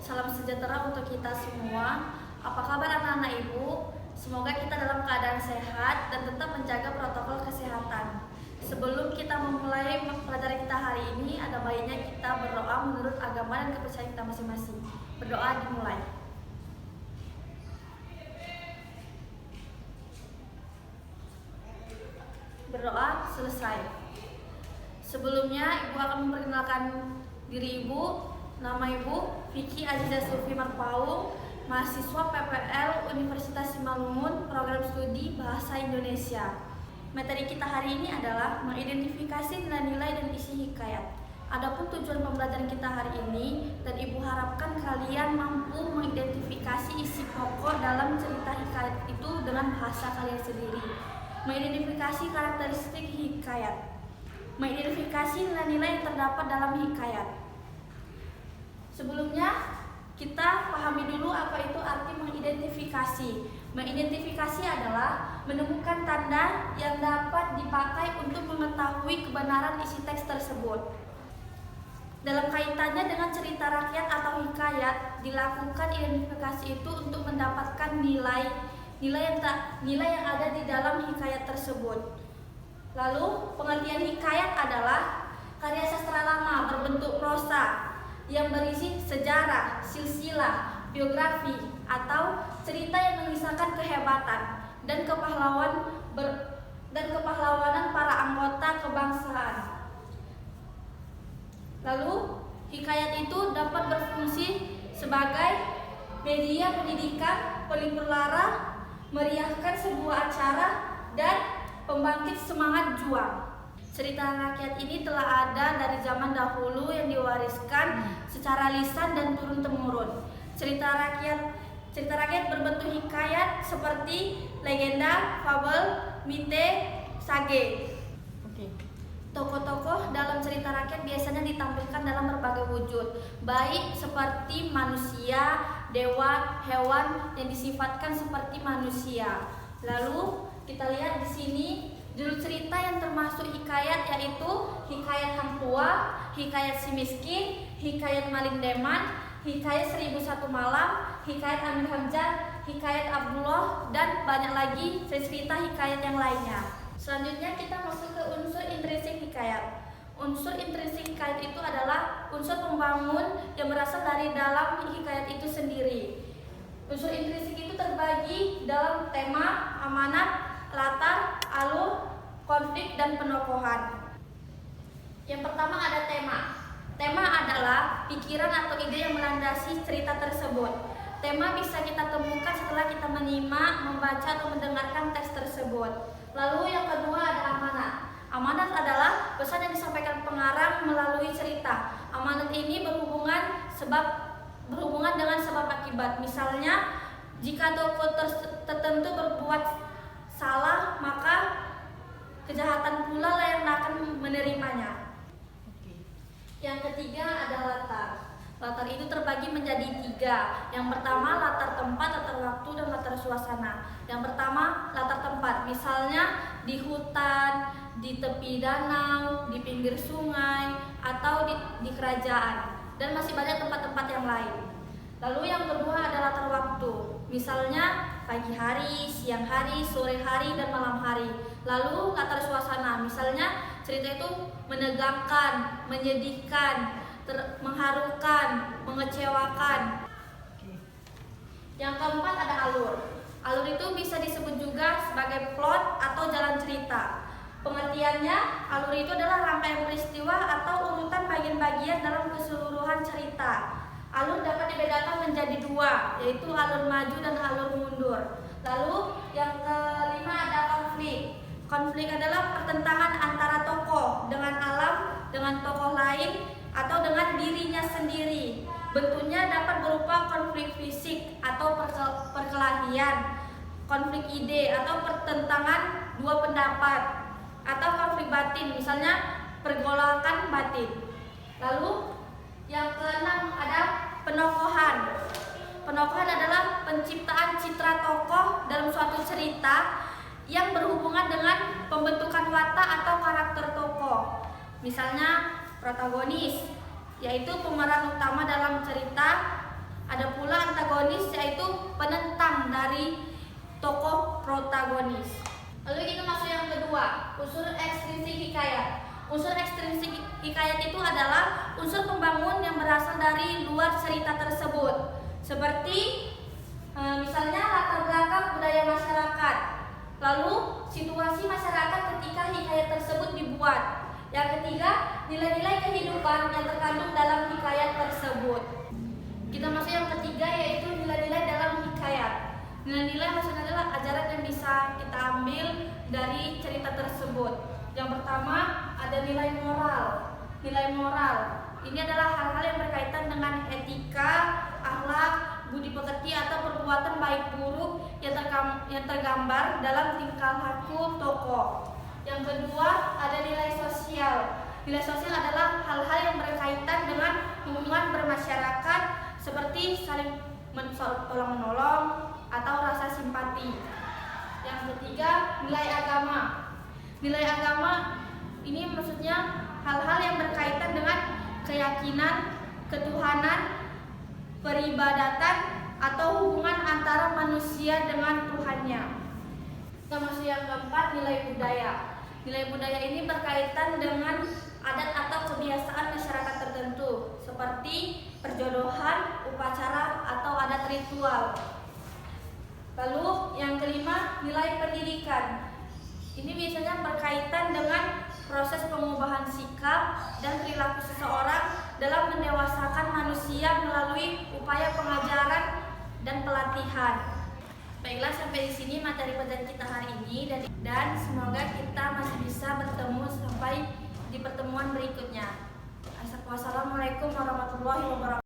salam sejahtera untuk kita semua. Apa kabar anak-anak ibu? Semoga kita dalam keadaan sehat dan tetap menjaga protokol kesehatan. Sebelum kita memulai pelajaran kita hari ini, ada baiknya kita berdoa menurut agama dan kepercayaan kita masing-masing. Berdoa dimulai. Berdoa selesai. Sebelumnya ibu akan memperkenalkan diri ibu. Nama ibu Vicky Aziza Sulfi Marpaung, mahasiswa PPL Universitas Simalungun, program studi Bahasa Indonesia. Materi kita hari ini adalah mengidentifikasi nilai-nilai dan isi hikayat. Adapun tujuan pembelajaran kita hari ini, dan ibu harapkan kalian mampu mengidentifikasi isi pokok dalam cerita hikayat itu dengan bahasa kalian sendiri. Mengidentifikasi karakteristik hikayat. Mengidentifikasi nilai-nilai yang terdapat dalam hikayat. Sebelumnya, kita pahami dulu apa itu arti mengidentifikasi. Mengidentifikasi adalah menemukan tanda yang dapat dipakai untuk mengetahui kebenaran isi teks tersebut. Dalam kaitannya dengan cerita rakyat atau hikayat, dilakukan identifikasi itu untuk mendapatkan nilai yang ada di dalam hikayat tersebut. Lalu, pengertian hikayat adalah karya sastra lama berbentuk prosa yang berisi sejarah, silsilah, biografi, atau cerita yang mengisahkan kehebatan dan kepahlawanan para anggota kebangsaan. Lalu, hikayat itu dapat berfungsi sebagai media pendidikan, pelipur lara, meriahkan sebuah acara, dan pembangkit semangat juang. Cerita rakyat ini telah ada dari zaman dahulu yang diwariskan secara lisan dan turun-temurun. Cerita rakyat berbentuk hikayat seperti legenda, fabel, mite, sage. Tokoh-tokoh dalam cerita rakyat biasanya ditampilkan dalam berbagai wujud, baik seperti manusia, dewa, hewan yang disifatkan seperti manusia. Lalu kita lihat di sini judul cerita yang termasuk hikayat yaitu Hikayat Hang Tua, Hikayat Si Miskin, Hikayat Malin Deman, Hikayat 1001 Malam, Hikayat Amir Hamzah, Hikayat Abdullah, dan banyak lagi cerita hikayat yang lainnya. Selanjutnya kita masuk ke unsur intrinsik hikayat. Unsur intrinsik hikayat itu adalah unsur pembangun yang berasal dari dalam hikayat itu sendiri. Unsur intrinsik itu terbagi dalam tema, amanat, latar, alur, konflik, dan penokohan. Yang pertama ada tema. Tema adalah pikiran atau ide yang melandasi cerita tersebut. Tema bisa kita temukan setelah kita menyimak, membaca, atau mendengarkan teks tersebut. Lalu yang kedua ada amanat. Amanat adalah pesan yang disampaikan pengarang melalui cerita. Amanat ini berhubungan dengan sebab akibat. Misalnya, jika tokoh tertentu berbuat salah, maka kejahatan pula lah yang akan menerimanya. Yang ketiga ada latar. Latar itu terbagi menjadi 3. Yang pertama latar tempat, latar waktu, dan latar suasana. Yang pertama latar tempat, misalnya di hutan, di tepi danau, di pinggir sungai, atau di kerajaan, dan masih banyak tempat-tempat yang lain. Lalu yang kedua ada latar waktu, misalnya pagi hari, siang hari, sore hari, dan malam hari. Lalu latar suasana, misalnya cerita itu menegangkan, menyedihkan, mengharukan, mengecewakan. Yang keempat ada alur. Alur itu bisa disebut juga sebagai plot atau jalan cerita. Pengertiannya, alur itu adalah rangkaian peristiwa atau urutan bagian-bagian dalam keseluruhan cerita. Alur dapat dibedakan menjadi 2, yaitu alur maju dan alur mundur. Lalu yang kelima ada konflik. Konflik adalah pertentangan antara tokoh dengan alam, dengan tokoh lain, atau dengan dirinya sendiri. Bentuknya dapat berupa konflik fisik atau perkelahian, konflik ide atau pertentangan 2 pendapat, atau konflik batin, misalnya pergolakan batin. Lalu yang keenam ada penokohan. Penokohan adalah penciptaan citra tokoh dalam suatu cerita yang berhubungan dengan pembentukan watak atau karakter tokoh. Misalnya protagonis, yaitu pemeran utama dalam cerita, Ada pula antagonis, yaitu penentang dari tokoh protagonis. Lalu kita masuk yang kedua, unsur ekstrinsik hikayat. Unsur ekstrinsik hikayat itu adalah unsur pembangun yang berasal dari luar cerita tersebut, seperti misalnya latar belakang budaya masyarakat, lalu situasi masyarakat ketika hikayat tersebut dibuat. Yang ketiga, nilai-nilai kehidupan yang terkandung dalam hikayat tersebut. Kita masuk yang ketiga, yaitu nilai-nilai dalam hikayat. Nilai-nilai maksudnya adalah ajaran yang bisa kita ambil dari cerita tersebut. Yang pertama, ada nilai moral. Nilai moral ini adalah hal-hal yang berkaitan dengan etika, akhlak, budi pekerti atau perbuatan baik buruk yang tergambar dalam tingkah laku tokoh. Yang kedua, ada nilai sosial. Nilai sosial adalah hal-hal yang berkaitan dengan hubungan bermasyarakat, seperti saling tolong-menolong atau rasa simpati. Yang ketiga, nilai agama. Nilai agama ini maksudnya hal-hal yang berkaitan dengan keyakinan, ketuhanan, peribadatan, atau hubungan antara manusia dengan Tuhannya. Kita masuk yang keempat, nilai budaya. Nilai budaya ini berkaitan dengan adat atau kebiasaan masyarakat tertentu, seperti perjodohan, upacara, atau adat ritual. Lalu yang kelima, nilai pendidikan. Ini biasanya berkaitan dengan proses pengubahan sikap dan perilaku seseorang dalam mendewasakan manusia melalui upaya pengajaran dan pelatihan. Baiklah, sampai di sini materi pelajaran kita hari ini, dan semoga kita masih bisa bertemu sampai di pertemuan berikutnya. Wassalamualaikum warahmatullahi wabarakatuh.